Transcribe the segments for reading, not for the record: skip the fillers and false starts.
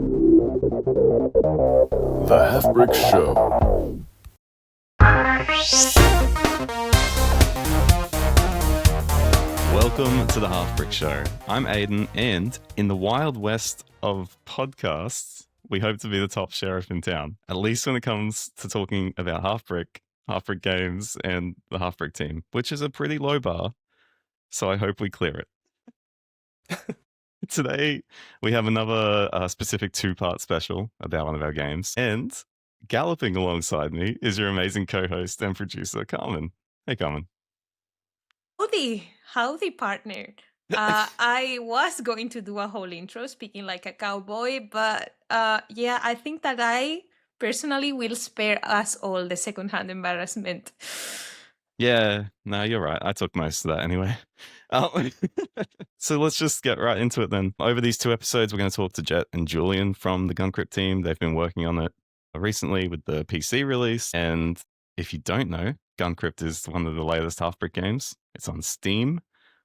The Halfbrick Show. Welcome to the Halfbrick Show. I'm Aiden, and in the wild west of podcasts, we hope to be the top sheriff in town, at least when it comes to talking about Halfbrick games, and the Halfbrick team, which is a pretty low bar, so I hope we clear it. Today, we have another specific two-part special about one of our games, and galloping alongside me is your amazing co-host and producer, Carmen. Hey, Carmen. Howdy, partner. I was going to do a whole intro speaking like a cowboy, but I think that I personally will spare us all the secondhand embarrassment. Yeah, no, you're right. I took most of that anyway. So let's just get right into it then. Over these two episodes, we're going to talk to Jett and Julian from the Guncrypt team. They've been working on it recently with the PC release. And if you don't know, Guncrypt is one of the latest Halfbrick games. It's on Steam.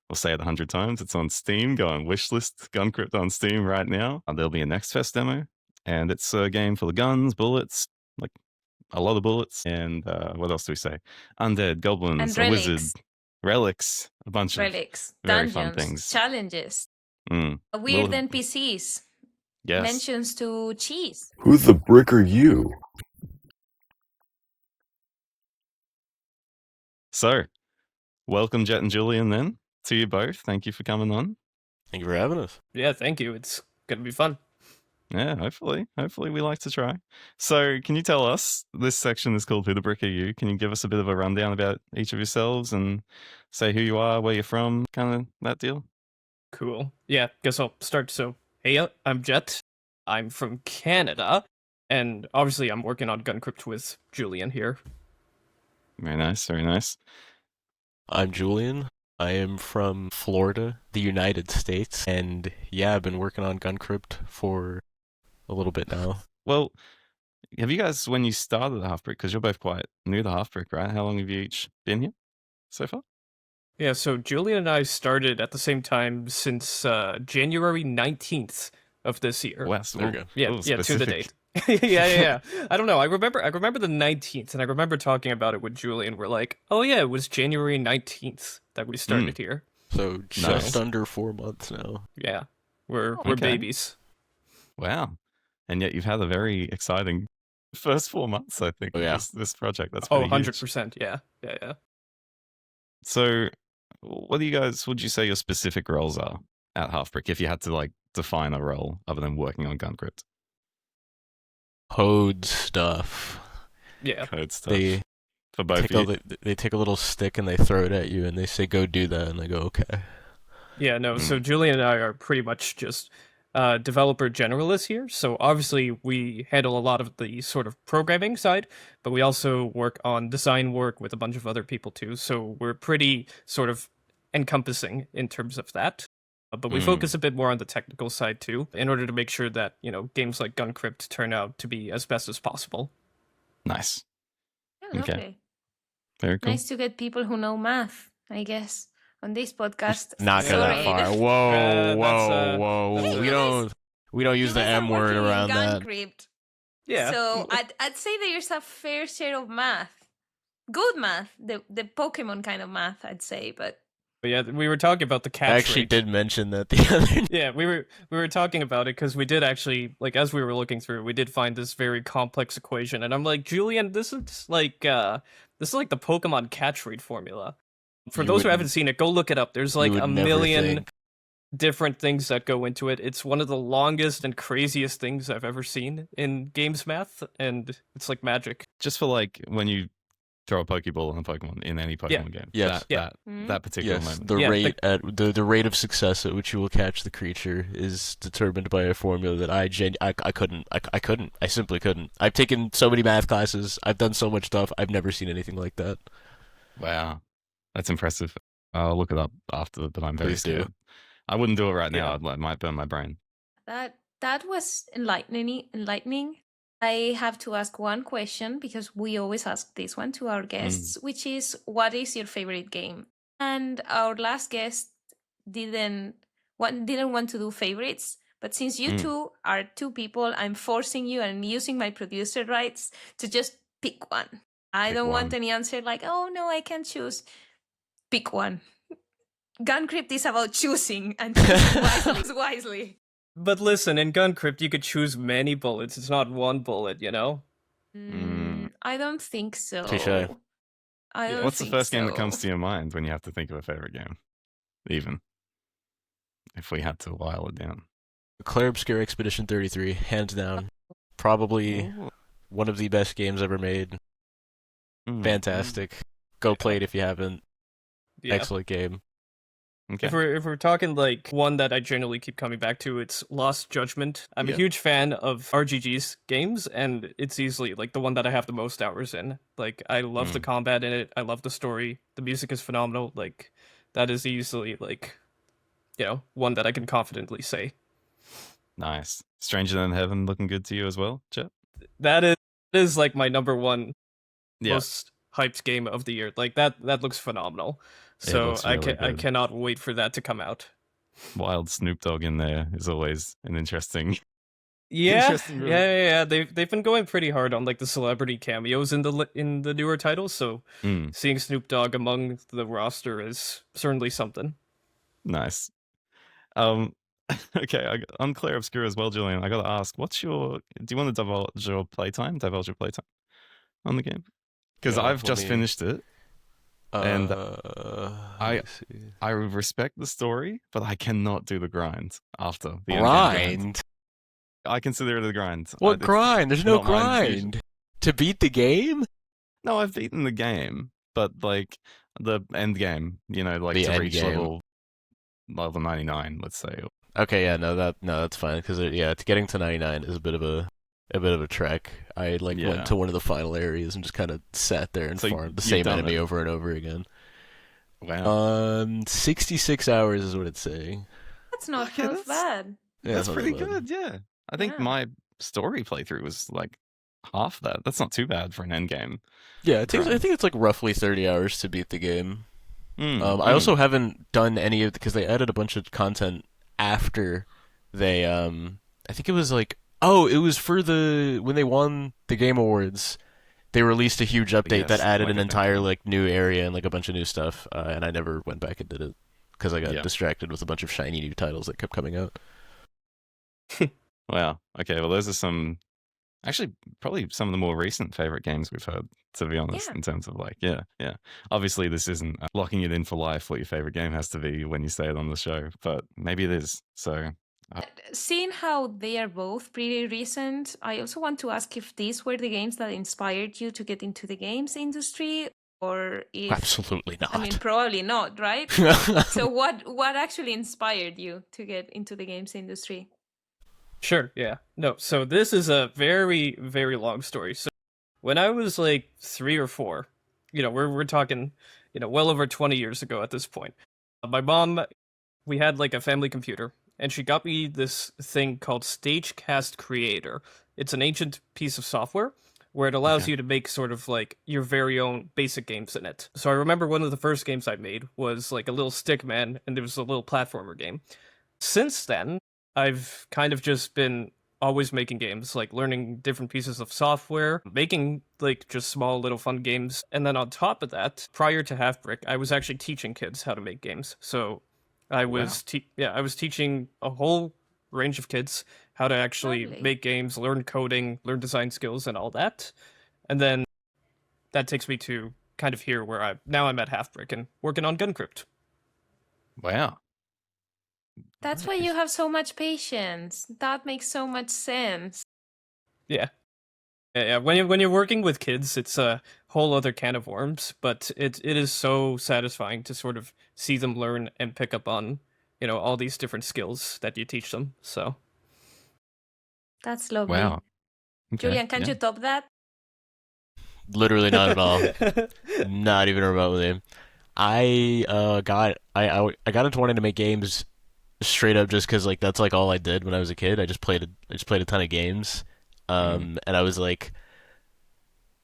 We'll say it 100 times. It's on Steam. Go and wishlist Guncrypt on Steam right now. There'll be a Next Fest demo. And it's a game full of guns, bullets, like a lot of bullets. And what else do we say? Undead, goblins, a wizard, relics, a bunch of relics, very dungeons, fun things. challenges, weird NPCs, yes. mentions to cheese. Who the brick are you? So, welcome Jett and Julian then, to you both. Thank you for coming on. Thank you for having us. Yeah, thank you. It's going to be fun. Yeah, hopefully we like to try. So, can you tell us, this section is called Who the Brick Are You? Can you give us a bit of a rundown about each of yourselves and say who you are, where you're from, kind of that deal? Cool. Yeah, guess I'll start. So, hey, I'm Jett. I'm from Canada, and obviously I'm working on Guncrypt with Julian here. Very nice, very nice. I'm Julian. I am from Florida, the United States, and yeah, I've been working on Guncrypt for a little bit now. Well, have you guys, when you started the Halfbrick, because you're both quite new to Halfbrick, right? How long have you each been here so far? Yeah, so Julian and I started at the same time since January 19th of this year. Wow, There we go. Yeah, to the date. yeah. I don't know. I remember the 19th, and I remember talking about it with Julian. We're like, oh yeah, it was January 19th that we started here. So just under 4 months now. Yeah, we're babies. Wow. And yet you've had a very exciting first 4 months, I think, this project. That's pretty 100%, yeah. So what would you say your specific roles are at Halfbrick, if you had to like define a role other than working on Guncrypt? Code stuff. Yeah. Code stuff. For both of you. They take a little stick and they throw it at you and they say, go do that. And I go, okay. Yeah, no, so Julian and I are pretty much just developer generalists here. So obviously we handle a lot of the sort of programming side, but we also work on design work with a bunch of other people too. So we're pretty sort of encompassing in terms of that. But we focus a bit more on the technical side too, in order to make sure that, games like Guncrypt turn out to be as best as possible. Nice. Yeah, lovely. Okay. Very cool. Nice to get people who know math, I guess, on this podcast. Not go that far. Whoa. We don't use the M word around that. Yeah. So I'd say there's a fair share of math. Good math. The Pokemon kind of math, I'd say, but yeah, we were talking about the catch rate. I actually did mention that the other. Yeah, we were talking about it because we did actually, like, as we were looking through, we did find this very complex equation, and I'm like, Julian, this is like the Pokemon catch rate formula. For those who haven't seen it, go look it up. There's like a million different things that go into it. It's one of the longest and craziest things I've ever seen in games math, and it's like magic. Just for like when you throw a Pokeball on a Pokemon in any Pokemon game. Yes. That particular moment. The rate of success at which you will catch the creature is determined by a formula that I simply couldn't. I've taken so many math classes. I've done so much stuff. I've never seen anything like that. Wow. That's impressive. I'll look it up after, but I'm very scared. I wouldn't do it right now. It might burn my brain. That was enlightening. I have to ask one question because we always ask this one to our guests, which is, what is your favorite game? And our last guest didn't want to do favorites, But since you two are two people, I'm forcing you and using my producer rights to just pick one. I don't want any answer like, oh no, I can't choose. Pick one. Guncrypt is about choosing and choosing wisely. But listen, in Guncrypt, you could choose many bullets. It's not one bullet, you know? I don't think so. Touché. What's the first game that comes to your mind when you have to think of a favorite game? Even if we had to while it down. Claire Obscure Expedition 33, hands down. Probably one of the best games ever made. Fantastic. Go play it if you haven't. Yeah. Excellent game. Okay. If we're talking like one that I generally keep coming back to, it's Lost Judgment. I'm a huge fan of RGG's games, and it's easily like the one that I have the most hours in. Like I love the combat in it. I love the story. The music is phenomenal. Like that is easily like, you know, one that I can confidently say. Nice. Stranger Than Heaven looking good to you as well, Jett? That is like my number one most hyped game of the year. Like that looks phenomenal. So really I good. cannot wait for that to come out. Wild Snoop Dogg in there is always an interesting. Yeah, Interesting room. yeah. They've been going pretty hard on like the celebrity cameos in the newer titles. So seeing Snoop Dogg among the roster is certainly something. Nice. Okay, on Claire Obscure as well, Julian. I got to ask, do you want to divulge your playtime on the game? Because I've just finished it. And I respect the story, but I cannot do the grind after the Grind? I consider it a grind. What grind? There's no grind. To beat the game? No, I've beaten the game, but like the end game, you know, like The to end reach game. level 99, let's say. Okay, yeah, that's fine because getting to 99 is a bit of a trek. I went to one of the final areas and just kind of sat there and farmed the same enemy over and over again. Wow. 66 hours is what it's saying. That's not half bad. Yeah, That's not pretty bad. good, yeah. I think my story playthrough was like half that. That's not too bad for an end game. Yeah, I think it's like roughly 30 hours to beat the game. I also haven't done any of because they added a bunch of content after they I think it was like it was for when they won the Game Awards. They released a huge update that added an entire like new area and like a bunch of new stuff, and I never went back and did it because I got distracted with a bunch of shiny new titles that kept coming out. Wow. Okay, well those are probably some of the more recent favorite games we've heard, to be honest, in terms of like, yeah. Obviously this isn't locking it in for life what your favorite game has to be when you say it on the show, but maybe it is. So seeing how they are both pretty recent, I also want to ask if these were the games that inspired you to get into the games industry, or if... Absolutely not. I mean, probably not, right? So what actually inspired you to get into the games industry? Sure, yeah. No, so this is a very, very long story. So when I was like 3 or 4, you know, we're talking, you know, well over 20 years ago at this point. My mom, we had like a family computer, and she got me this thing called Stagecast Creator. It's an ancient piece of software where it allows you to make sort of like your very own basic games in it. So I remember one of the first games I made was like a little Stickman, and there was a little platformer game. Since then, I've kind of just been always making games, like learning different pieces of software, making like just small little fun games. And then on top of that, prior to Halfbrick, I was actually teaching kids how to make games. So I was I was teaching a whole range of kids how to actually make games, learn coding, learn design skills and all that. And then that takes me to kind of here where I'm at Halfbrick and working on Guncrypt. wow. That's why you have so much patience. That makes so much sense. Yeah. When you're working with kids, it's a whole other can of worms, but it is so satisfying to sort of see them learn and pick up on, you know, all these different skills that you teach them. So that's lovely. Wow. Okay, Julian, can you top that? Literally not at all. Not even remotely. I got into wanting to make games straight up just because like that's like all I did when I was a kid. I just played a ton of games, and I was like,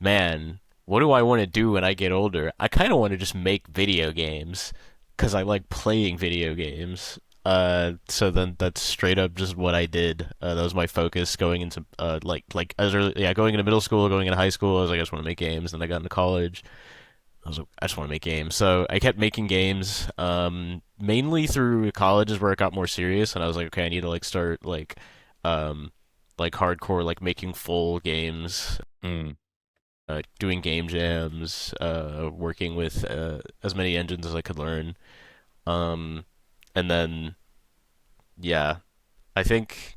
man, what do I want to do when I get older? I kind of want to just make video games because I like playing video games. So then that's straight up just what I did. That was my focus going into as early, going into middle school, going into high school. I was like, I just want to make games. Then I got into college. I was like, I just want to make games. So I kept making games. Mainly through college is where it got more serious, and I was like, okay, I need to like start like hardcore, like making full games. Doing game jams, working with as many engines as I could learn. And then, yeah, I think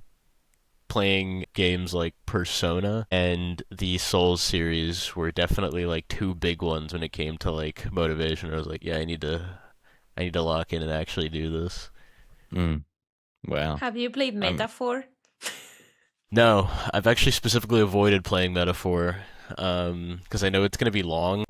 playing games like Persona and the Souls series were definitely like two big ones when it came to like motivation. I was like, yeah, I need to lock in and actually do this. Wow. Have you played Metaphor? No, I've actually specifically avoided playing Metaphor because I know it's going to be long.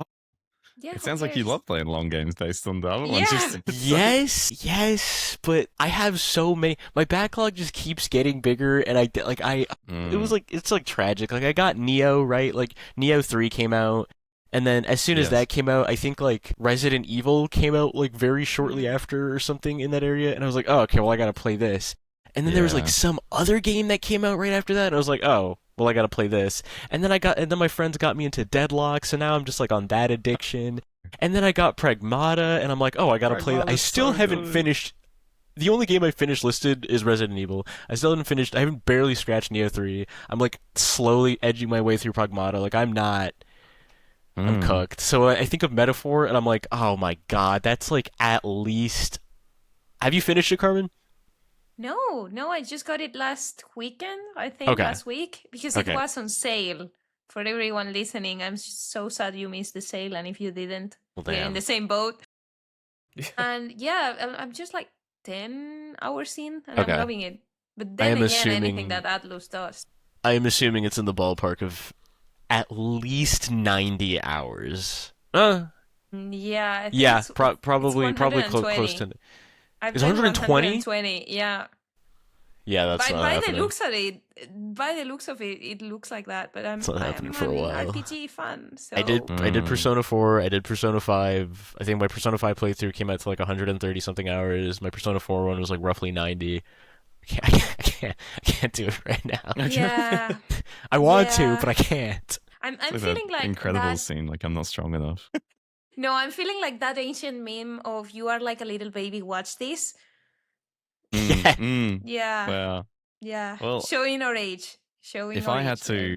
Yeah, It sounds like you love playing long games based on the other ones. Yeah. Yes, but I have so many. My backlog just keeps getting bigger, and it was like it's like tragic. Like I got Neo, right? Like Neo 3 came out, and then as soon as that came out, I think like Resident Evil came out like very shortly after or something in that area, and I was like, oh, okay, well I gotta play this. And then there was like some other game that came out right after that, and I was like, oh, well I gotta play this. And then my friends got me into Deadlock, so now I'm just like on that addiction. And then I got Pragmata, and I'm like, oh, I gotta play that. I still haven't finished. The only game I finished listed is Resident Evil. I still haven't finished. I haven't barely scratched Neo 3. I'm like slowly edging my way through Pragmata. Like I'm cooked. So I think of Metaphor, and I'm like, oh my god, that's like at least. Have you finished it, Carmen? No, I just got it last weekend, I think, last week, because it was on sale. For everyone listening, I'm so sad you missed the sale, and if you didn't, we're in the same boat. And yeah, I'm just like 10 hours in, and I'm loving it. But then again, anything that Atlus does. I am assuming it's in the ballpark of at least 90 hours. Yeah. Probably close to. I've Is 120? 120, yeah. Yeah, that's not happening. By the looks of it, it looks like that. But I'm not happening for a while. RPG fan. So. I did Persona 4. I did Persona 5. I think my Persona 5 playthrough came out to like 130 something hours. My Persona 4 one was like roughly 90. I can't do it right now. Yeah. I want to, but I can't. I'm feeling like incredible that... scene. Like I'm not strong enough. No, I'm feeling like that ancient meme of "you are like a little baby, watch this." Yeah. Wow. Yeah. Well, showing our age. If I had to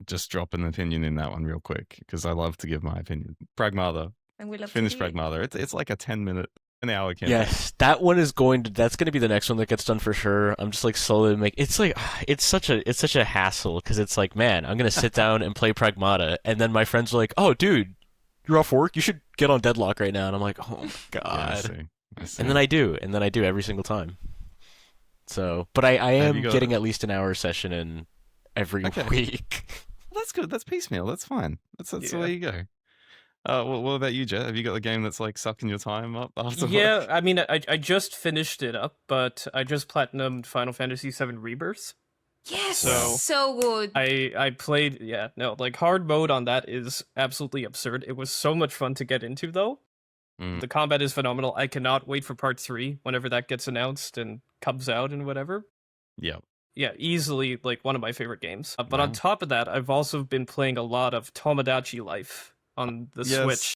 just drop an opinion in that one real quick, because I love to give my opinion. Pragmata. And we love finish Pragmata. It's like an hour campaign. Yes, that's going to be the next one that gets done for sure. I'm just like slowly it's such a hassle because it's like, man, I'm gonna sit down and play Pragmata, and then my friends are like, oh, dude, you're off work, you should get on Deadlock right now, and I'm like, oh my god. Yeah, I see. And then I do every single time. So, but I am getting at least an hour session in every week. Well, that's good. That's piecemeal. That's fine. That's the way you go. What about you, Jett? Have you got a game that's like sucking your time up after work? I mean, I just finished it up, but I just platinumed Final Fantasy VII Rebirth. Yes, so good. I played, like hard mode on that is absolutely absurd. It was so much fun to get into, though. The combat is phenomenal. I cannot wait for part 3 whenever that gets announced and comes out and whatever. Yeah. Yeah, easily like one of my favorite games. But on top of that, I've also been playing a lot of Tomodachi Life on the Switch.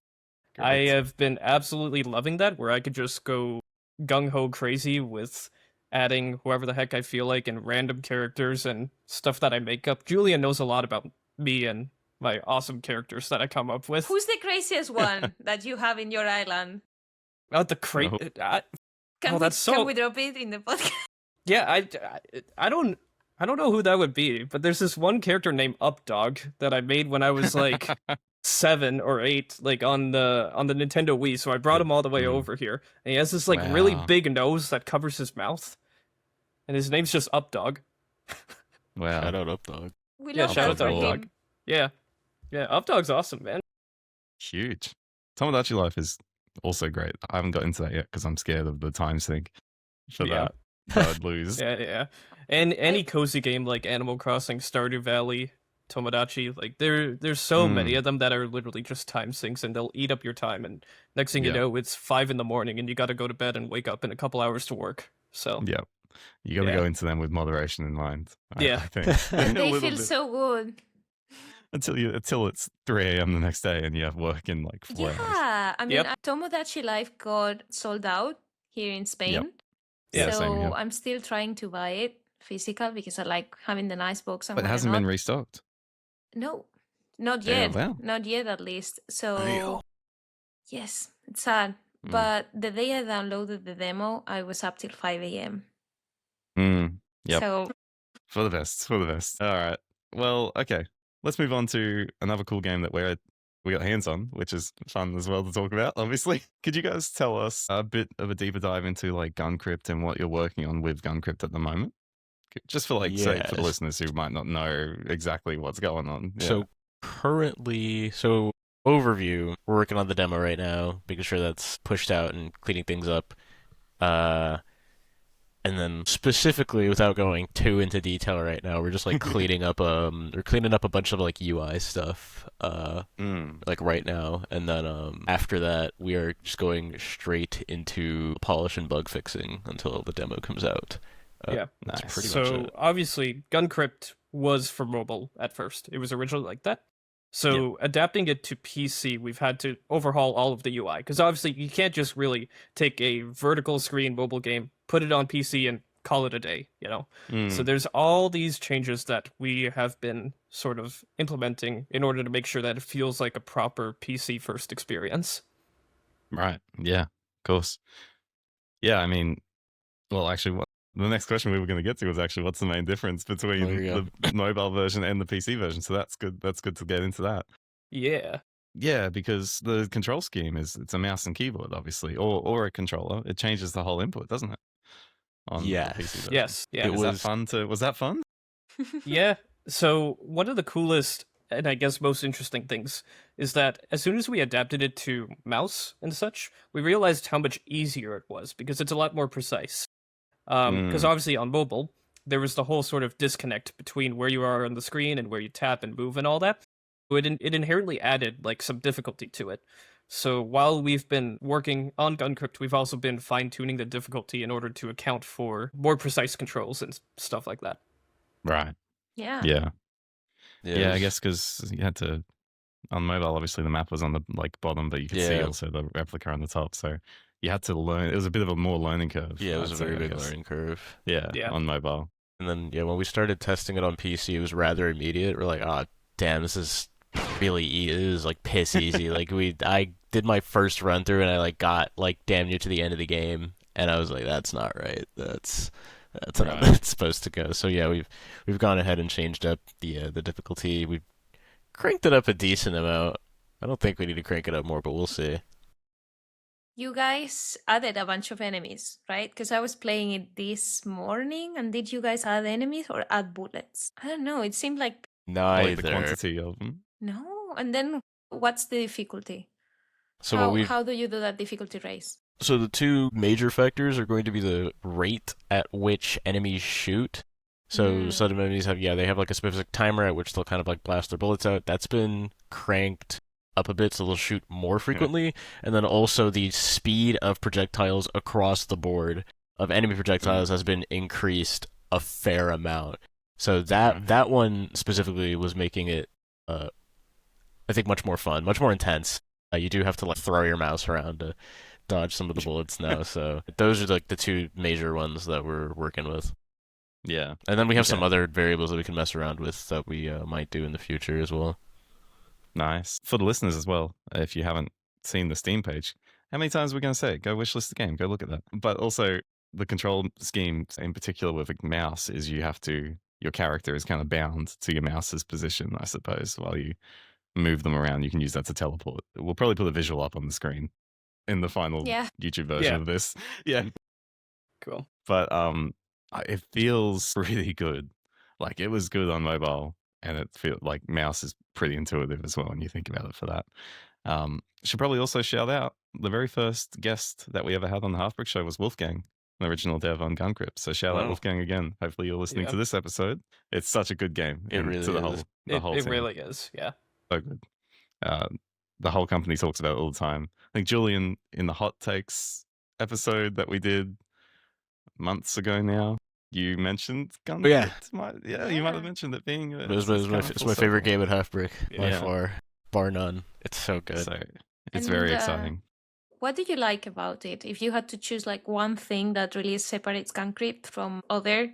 Great. I have been absolutely loving that, where I could just go gung-ho crazy with adding whoever the heck I feel like and random characters and stuff that I make up. Julian knows a lot about me and my awesome characters that I come up with. Who's the craziest one that you have in your island? Oh, the Can we drop it in the podcast? Yeah, I don't know who that would be, but there's this one character named Updog that I made when I was like 7 or 8, like on the Nintendo Wii. So I brought him all the way over here, and he has this like really big nose that covers his mouth, and his name's just Updog. Wow! Shout out Updog. We love shout out that to for Updog. him. Yeah, Updog's awesome, man. Huge. Tomodachi Life is also great. I haven't got into that yet because I'm scared of the time sink for that. I'd lose. Yeah. And any cozy game like Animal Crossing, Stardew Valley, Tomodachi, like there's so many of them that are literally just time sinks, and they'll eat up your time, and next thing you know, it's 5 a.m. and you got to go to bed and wake up in a couple hours to work. So Yeah. You got to Yeah. go into them with moderation in mind. Yeah. I think. A They little feel bit. so good. Until it's 3 a.m. the next day and you have work in like 4 hours. Yeah, I mean, Yep. Tomodachi Life got sold out here in Spain. Yeah, So same here. I'm still trying to buy it physical because I like having the nice box and But it hasn't whatnot. been restocked. No, not Damn, yet. wow. Not yet, at least. So Damn. yes, it's sad. Mm. But the day I downloaded the demo, I was up till 5 a.m. Yep. So For the best. For the best. All right. Well, okay. Let's move on to another cool game that we got hands on, which is fun as well to talk about, obviously. Could you guys tell us a bit of a deeper dive into like Guncrypt and what you're working on with Guncrypt at the moment? Just for like, say, for the Yes. listeners who might not know exactly what's going on. Yeah. So currently, overview, we're working on the demo right now, making sure that's pushed out and cleaning things up. And then specifically, without going too into detail right now, we're just like cleaning up a bunch of like UI stuff like right now, and then after that we are just going straight into polish and bug fixing until the demo comes out. Yeah. That's Nice. pretty much So it. obviously, Guncrypt was for mobile at first. It was originally like that. So adapting it to PC, we've had to overhaul all of the UI because obviously you can't just really take a vertical screen mobile game, put it on PC, and call it a day. So there's all these changes that we have been sort of implementing in order to make sure that it feels like a proper PC first experience. Right. Yeah. Of course. Yeah. I mean, well, actually, the next question we were going to get to was actually what's the main difference between There you the mobile version and the PC version. So that's good. That's good to get into that. Yeah. Yeah, because the control scheme it's a mouse and keyboard, obviously, or a controller. It changes the whole input, doesn't it? On the Yes. PC version. Yes. Yeah. Was that fun? Yeah. So one of the coolest and I guess most interesting things is that as soon as we adapted it to mouse and such, we realized how much easier it was because it's a lot more precise. Because obviously on mobile, there was the whole sort of disconnect between where you are on the screen and where you tap and move and all that. It inherently added like some difficulty to it. So while we've been working on Guncrypt, we've also been fine-tuning the difficulty in order to account for more precise controls and stuff like that. Right. Yeah. Yeah. it Yeah, I was- guess because you had to on mobile. Obviously, the map was on the bottom, but you could see Yeah. also the replica on the top. So you had to learn. It was a bit of a more learning curve. Yeah, it was I'd a say, very I big guess. learning curve. Yeah, Yeah. on mobile. And then, when we started testing it on PC, it was rather immediate. We're like, oh, damn, this is really it is like piss easy. I did my first run through and I like got like damn near to the end of the game, and I was like, that's not right. That's not Right. how it's supposed to go. So yeah, we've gone ahead and changed up the difficulty. We've cranked it up a decent amount. I don't think we need to crank it up more, but we'll see. You guys added a bunch of enemies, right? Because I was playing it this morning, and did you guys add enemies or add bullets? I don't know. It seemed like Like the Neither. quantity of them. no. And then what's the difficulty? So how, what we've how do you do that difficulty raise? So the two major factors are going to be the rate at which enemies shoot. So some enemies have they have like a specific timer at which they'll kind of like blast their bullets out. That's been cranked up a bit so they'll shoot more frequently. And then also the speed of projectiles across the board of enemy projectiles has been increased a fair amount. So that one specifically was making it I think much more fun, much more intense. You do have to like throw your mouse around to dodge some of the bullets now. So those are like the two major ones that we're working with. Yeah. And then we have some Okay. other variables that we can mess around with that we might do in the future as well. Nice. For the listeners as well, if you haven't seen the Steam page, how many times are we going to say it? Go wishlist the game, go look at that. But also, the control scheme in particular with a mouse is your character is kind of bound to your mouse's position, I suppose, while you move them around. You can use that to teleport. We'll probably put a visual up on the screen in the final Yeah. YouTube version Yeah. of this. Yeah. Cool. But it feels really good. Like it was good on mobile, and it feels like mouse is pretty intuitive as well when you think about it for that. Should probably also shout out the very first guest that we ever had on the Halfbrick Show was Wolfgang, an original dev on Guncrypt. So shout out Wow. Wolfgang again. Hopefully you're listening Yeah. to this episode. It's such a good game. It and really to the is. whole the whole It team. really is. Yeah. So good. The whole company talks about it all the time. I think Julian in the hot takes episode that we did months ago now, you mentioned Guncrypt. yeah. You might have mentioned it being. It's my favorite game at Halfbrick by Yeah. far, bar none. It's so good. So it's And, very exciting. What do you like about it? If you had to choose like one thing that really separates Guncrypt from other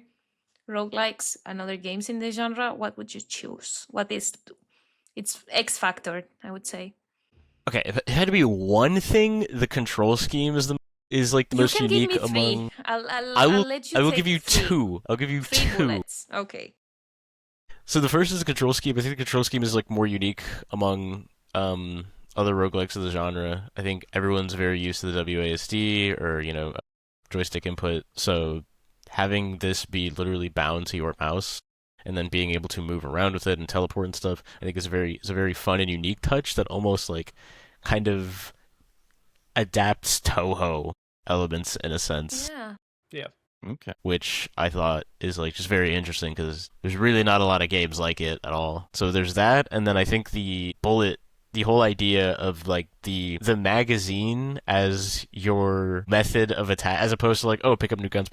roguelikes and other games in the genre, what would you choose? What is its X factor, I would say? Okay, if it had to be one thing, the control scheme is like the You most can unique give me three. among. I'll let you I will take give you three. two. I'll give you Three two. bullets. Okay. So the first is the control scheme. I think the control scheme is like more unique among other roguelikes of the genre. I think everyone's very used to the WASD or joystick input. So having this be literally bound to your mouse and then being able to move around with it and teleport and stuff, I think is a very fun and unique touch that almost like kind of adapts Toho elements in a sense. Yeah. Okay. Which I thought is like just very interesting because there's really not a lot of games like it at all. So there's that, and then I think the whole idea of like the magazine as your method of attack, as opposed to like, oh, pick up new guns.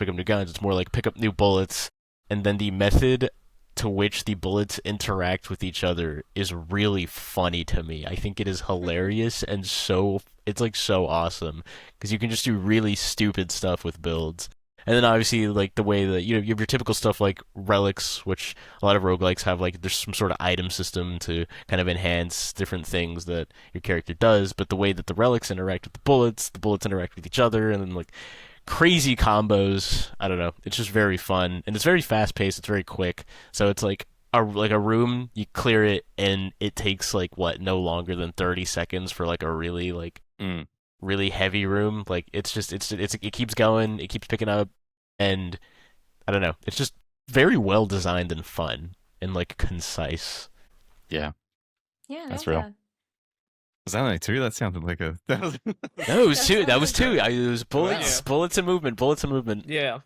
It's more like pick up new bullets, and then the method to which the bullets interact with each other is really funny to me. I think it is hilarious and it's like so awesome because you can just do really stupid stuff with builds. And then obviously, like, the way that, you have your typical stuff like relics, which a lot of roguelikes have, like, there's some sort of item system to kind of enhance different things that your character does, but the way that the relics interact with the bullets interact with each other, and then, like, crazy combos, I don't know, it's just very fun, and it's very fast-paced, it's very quick, so it's like a room, you clear it, and it takes, like, no longer than 30 seconds for, like, a really, like, really heavy room. Like it keeps going, it keeps picking up, and I don't know, it's just very well designed and fun and like concise. Yeah, That's real. Was that only two? That sounded like a. No, it was two. That was two. It was bullets and movement. Yeah.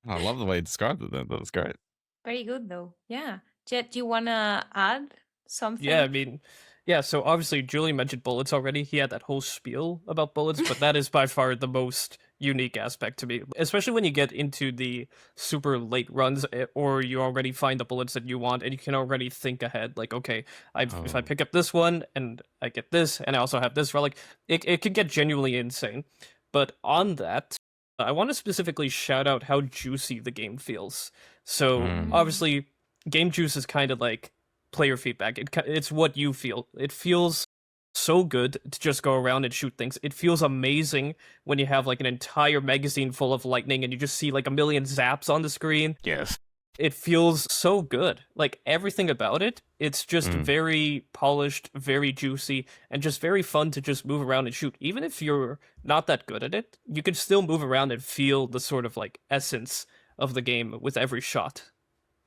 I love the way you described it. That was great. Very good though. Yeah. Jet, do you wanna add something? Yeah, I mean, yeah, so obviously Julian mentioned bullets already. He had that whole spiel about bullets, but that is by far the most unique aspect to me, especially when you get into the super late runs or you already find the bullets that you want and you can already think ahead. Like, okay, if I pick up this one and I get this and I also have this relic, it can get genuinely insane. But on that, I want to specifically shout out how juicy the game feels. So obviously, game juice is kind of like player feedback. It's what you feel. It feels so good to just go around and shoot things. It feels amazing when you have like an entire magazine full of lightning and you just see like a million zaps on the screen. Yes. It feels so good. Like everything about it, it's just very polished, very juicy, and just very fun to just move around and shoot. Even if you're not that good at it, you can still move around and feel the sort of like essence of the game with every shot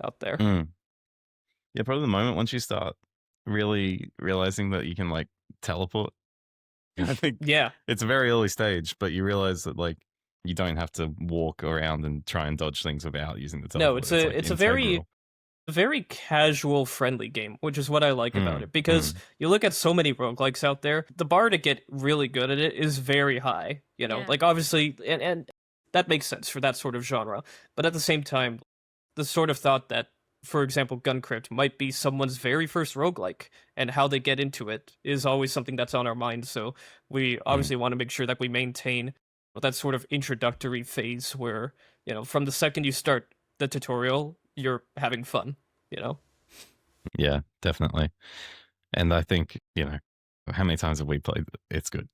out there. Yeah, probably the moment once you start really realizing that you can like teleport. I think it's a very early stage, but you realize that like you don't have to walk around and try and dodge things without using the teleport. No, it's a very casual, friendly game, which is what I like about it. Because you look at so many roguelikes out there, the bar to get really good at it is very high. You know, like obviously, and that makes sense for that sort of genre. But at the same time, the sort of thought that, for example, Guncrypt might be someone's very first roguelike, and how they get into it is always something that's on our mind. So we obviously want to make sure that we maintain that sort of introductory phase where, you know, from the second you start the tutorial, you're having fun, you know? Yeah, definitely. And I think, you know, how many times have we played it? It's good.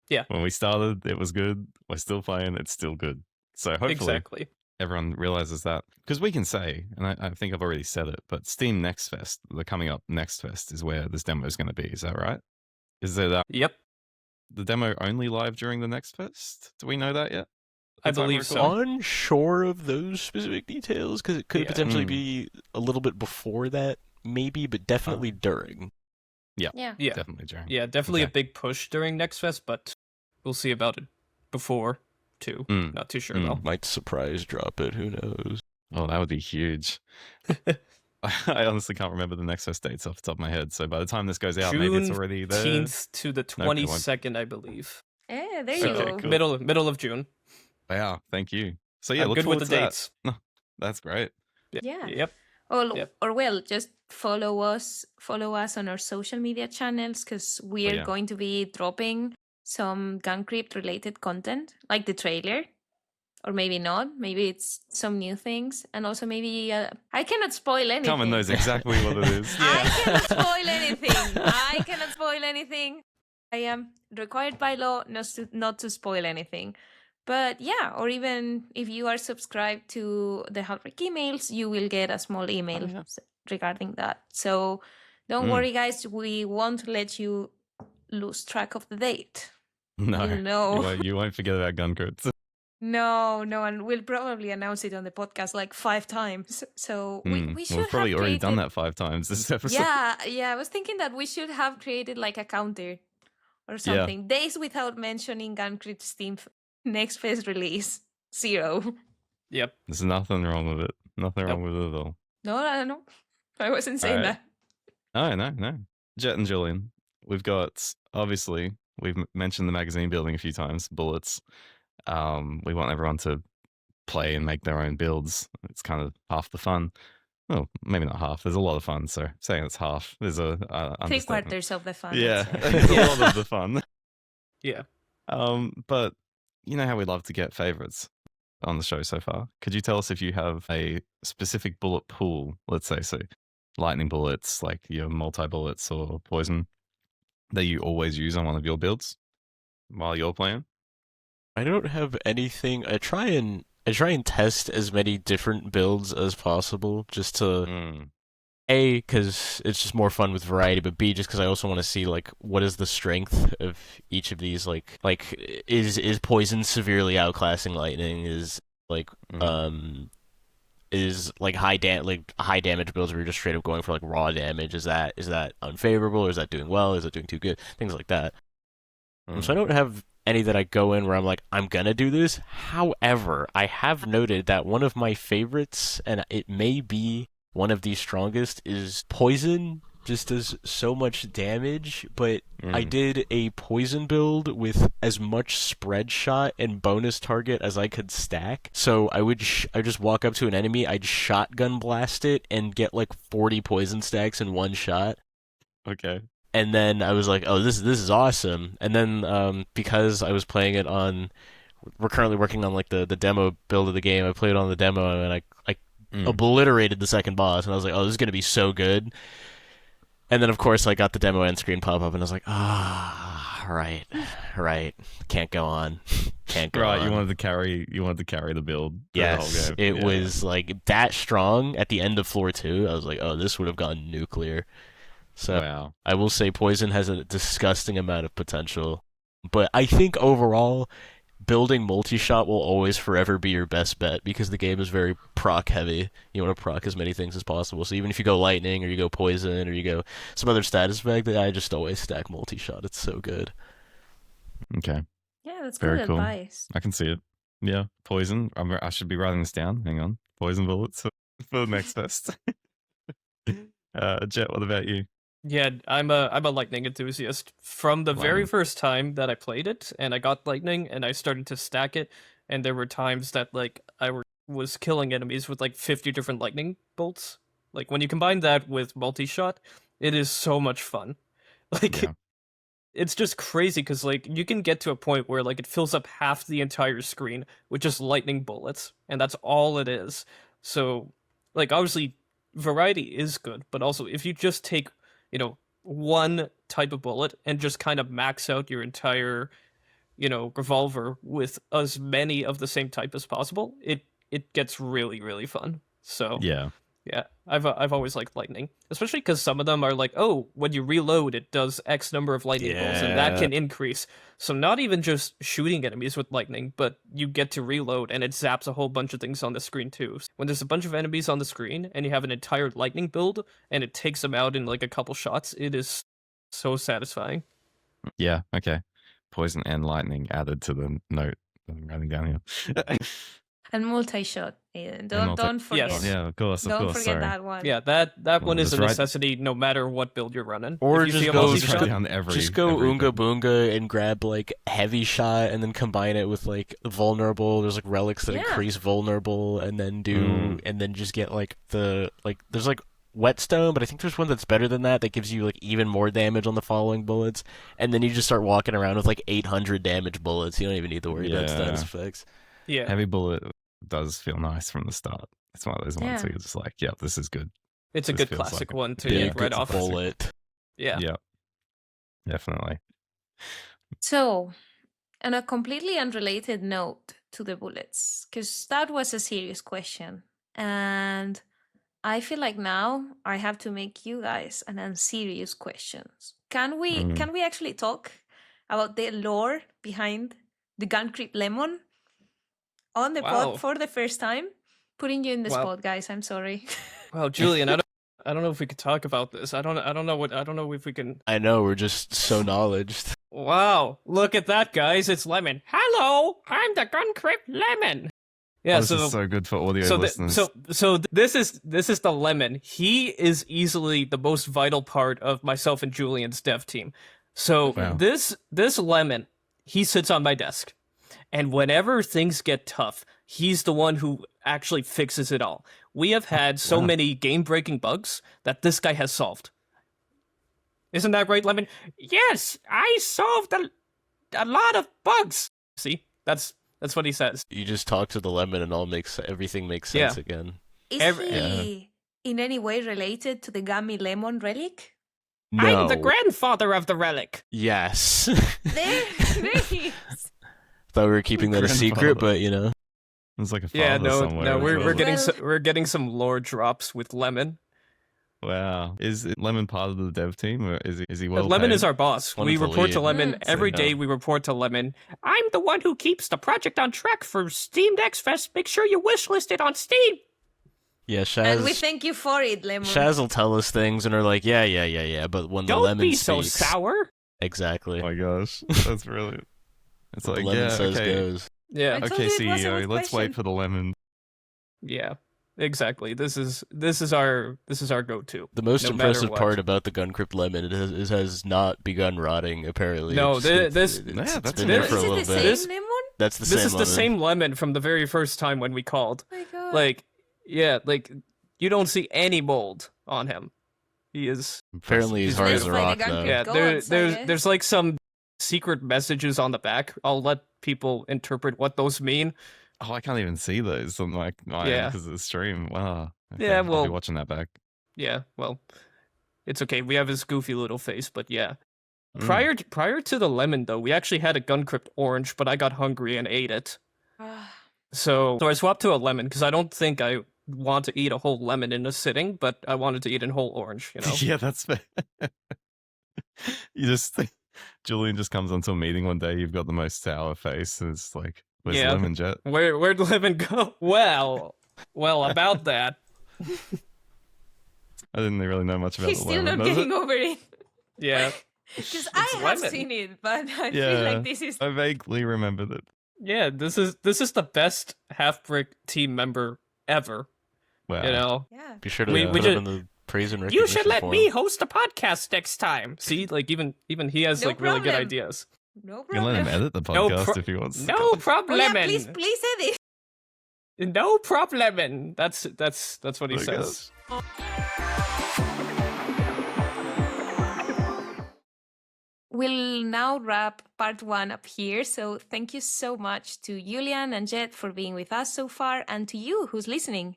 Yeah. When we started, it was good. We're still playing, it's still good. So hopefully everyone realizes that. Because we can say, and I think I've already said it, but Steam Next Fest, the coming up Next Fest, is where this demo is going to be. Is that right? Is there that? Yep. The demo only live during the Next Fest? Do we know that yet? I believe so. Unsure of those specific details, because it could potentially be a little bit before that, maybe, but definitely during. Yeah, definitely during. Yeah, definitely a big push during Next Fest, but we'll see about it before, too. Not too sure, though. Might surprise drop it, who knows? Oh, that would be huge. I honestly can't remember the Next Fest dates off the top of my head, so by the time this goes out, maybe it's already there. June 18th to the 22nd, I believe. Yeah, there you go. Cool. Middle of June. Wow, thank you. So yeah, I'm look good with forward the to that. dates. That's great. Yeah. Yep. Yep. Or well, just follow us on our social media channels, because we're yeah. going to be dropping some Guncrypt related content, like the trailer, or maybe not. Maybe it's some new things, and also maybe I cannot spoil anything. Carmen knows exactly what it is. I cannot spoil anything. I cannot spoil anything. I am required by law not to spoil anything. But yeah, or even if you are subscribed to the Halfbrick emails, you will get a small email regarding that. So don't worry, guys. We won't let you lose track of the date. No, You'll know. you won't forget about Guncrypt. No, and we'll probably announce it on the podcast like 5 times. So we should We've probably have already done created- that 5 times this episode. Yeah. I was thinking that we should have created like a counter or something. Days without mentioning Guncrypt's Steam next phase release 0. Yep. There's nothing wrong with it. Nothing wrong with it at all. No. I wasn't saying Alright. that. No. Jett and Julian, we've mentioned the magazine building a few times, bullets. We want everyone to play and make their own builds. It's kind of half the fun. Well, maybe not half. There's a lot of fun. So saying it's half is a 3/4 of the fun. Yeah, I'd say. it's a lot of the fun. Yeah. But you know how we love to get favorites on the show so far. Could you tell us if you have a specific bullet pool? Let's say so, lightning bullets, like your multi bullets or poison, that you always use on one of your builds while you're playing. I don't have anything. I try and test as many different builds as possible, just to A, because it's just more fun with variety, but B, just because I also want to see like what is the strength of each of these. Like is poison severely outclassing lightning? Is like is like high damage builds where you're just straight up going for like raw damage? Is that unfavorable, or is that doing well? Is that doing too good? Things like that. So I don't have any that I go in where I'm like, I'm gonna do this. However, I have noted that one of my favorites, and it may be one of the strongest, is poison. Just does so much damage, but I did a poison build with as much spread shot and bonus target as I could stack. So I would I just walk up to an enemy, I'd shotgun blast it, and get like 40 poison stacks in one shot. Okay. And then I was like, oh, this is awesome. And then because I was playing it on, we're currently working on like the demo build of the game. I played it on the demo, and I obliterated the second boss, and I was like, oh, this is gonna be so good. And then of course I got the demo end screen pop up, and I was like, right, can't go on. Right, you wanted to carry the build. Yes, the whole game. it was like that strong at the end of floor 2. I was like, oh, this would have gone nuclear. So wow. I will say poison has a disgusting amount of potential, but I think overall building multi-shot will always forever be your best bet, because the game is very proc heavy. You want to proc as many things as possible. So even if you go lightning or you go poison or you go some other status effect, I just always stack multi-shot. It's so good. Okay. Yeah, that's Very good cool. advice. I can see it. Yeah, poison. I should be writing this down. Hang on. Poison bullets for the next fest. Jett, what about you? Yeah, I'm a lightning enthusiast. From the very Lightning. first time that I played it, and I got lightning, and I started to stack it, and there were times that like was killing enemies with like 50 different lightning bolts. Like when you combine that with multi-shot, it is so much fun. Like Yeah. it's just crazy because like you can get to a point where like it fills up half the entire screen with just lightning bullets, and that's all it is. So like obviously variety is good, but also if you just take one type of bullet and just kind of max out your entire, revolver with as many of the same type as possible, it gets really, really fun. So Yeah. yeah, I've always liked lightning, especially because some of them are like, oh, when you reload, it does X number of lightning bolts, and that Yeah. can increase. So not even just shooting enemies with lightning, but you get to reload, and it zaps a whole bunch of things on the screen too. When there's a bunch of enemies on the screen, and you have an entire lightning build, and it takes them out in like a couple shots, it is so satisfying. Yeah. Okay. Poison and lightning added to the note that I'm writing down here. And multi-shot. Don't forget. Yes. Yeah, of course. Don't forget Sorry. that one. Yeah, that one Well, is a just write- necessity no matter what build you're running. Or If you just see a go- I'll multi-shot- just write down every. Just go everything. Oonga Boonga and grab like heavy shot and then combine it with like vulnerable. There's like relics that Yeah. increase vulnerable and then Mm. and then just get like there's like whetstone, but I think there's one that's better than that gives you like even more damage on the following bullets, and then you just start walking around with like 800 damage bullets. You don't even need to worry about Yeah. status effects. Yeah. Heavy bullet does feel nice from the start. It's one of those ones Yeah. where you're just like, yeah, this is good. It's a This good feels classic like a one to big get right off. bullet. Yeah. Yeah, definitely. So, on a completely unrelated note to the bullets, because that was a serious question, and I feel like now I have to make you guys an unserious questions. Can we actually talk about the lore behind the Guncrypt lemon on the Wow. pod for the first time? Putting you in the Wow. spot, guys. I'm sorry. Well, Julian, I don't know if we could talk about this. I don't know if we can. I know, we're just so knowledged. Wow, look at that, guys! It's Lemon. Hello, I'm the Guncrypt Lemon. Yeah, Oh, this is so good for audio listeners. This is the Lemon. He is easily the most vital part of myself and Julian's dev team. So Wow. this Lemon, he sits on my desk, and whenever things get tough, he's the one who actually fixes it all. We have had so Wow. many game-breaking bugs that this guy has solved. Isn't that right, Lemon? Yes, I solved a lot of bugs. See, that's what he says. You just talk to the lemon and everything makes sense again. Is Every- he in any way related to the Gummy Lemon relic? No. I'm the grandfather of the relic. Yes. There he is. Thought we were keeping that a secret, Grandfather. but you know. There's like a Yeah, father somewhere. no, as we're well. getting Well- we're getting some lore drops with Lemon. Wow. Is Lemon part of the dev team, or is he well Lemon paid? is our boss. One We of the report to lead. Lemon Mm. every So, day. no. We report to Lemon. I'm the one who keeps the project on track for Steam Next Fest. Make sure you wishlist it on Steam. Yeah, And we Shaz thank you for it, Lemon. Shaz will tell us things and are like, yeah, but when the Don't lemon be speaks, so sour. exactly. Oh my gosh, that's brilliant. It's What like, the lemon yeah, says okay. goes. Yeah, I told Okay, you it was a CEO, good let's question. wait for the lemon. yeah, exactly. This is our go-to. The most No matter impressive what. part about the Guncrypt lemon has not begun rotting. Apparently, No, It's- this- it's Yeah, been that's there Is for a it little the bit. same lemon? That's the This same. is the lemon. same Lemon from the very first time when we called. Oh my god. Like, yeah, like you don't see any mold on him. He is. Apparently, he's He's hard made as a by the rock, though. Guncrypt Yeah, gods, there's like some secret messages on the back. I'll let people interpret what those mean. Oh, I can't even see those on my Yeah. because of the stream. Wow. Okay, Yeah, I'll well- be watching that back. Yeah, well, it's okay. We have his goofy little face, but yeah. Mm. Prior to the lemon though, we actually had a Guncrypt orange, but I got hungry and ate it. Ah, So I swapped to a lemon because I don't think I want to eat a whole lemon in a sitting, but I wanted to eat a whole orange. You know. Yeah, that's fair. You just Julian just comes onto a meeting one day. You've got the most sour face. And it's like, where's Yeah. Lemon Jet? Where'd lemon go? Well, about that. I didn't really know much about he's the still lemon. not does getting it? over it. Yeah. Because I have lemon. seen it, but I Yeah. feel like this is. I vaguely remembered it. Yeah, this is the best Halfbrick team member ever. Wow. You know, Yeah. Be sure to We put just- him in the praise and you recognition should let form. me host a podcast next time. See, like even he has No like really good problem. ideas. No You can let problem. him edit the No podcast pro- if he wants. to No come. Oh, problem. yeah, please edit. No problem. That's what he I says. We'll now wrap part 1 up here. So thank you so much to Julian and Jett for being with us so far, and to you who's listening.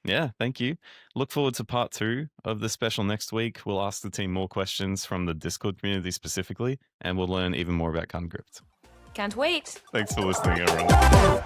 Yeah, thank you. Look forward to part 2 of the special next week. We'll ask the team more questions from the Discord community specifically, and we'll learn even more about Guncrypt. Can't wait. Thanks for listening, everyone.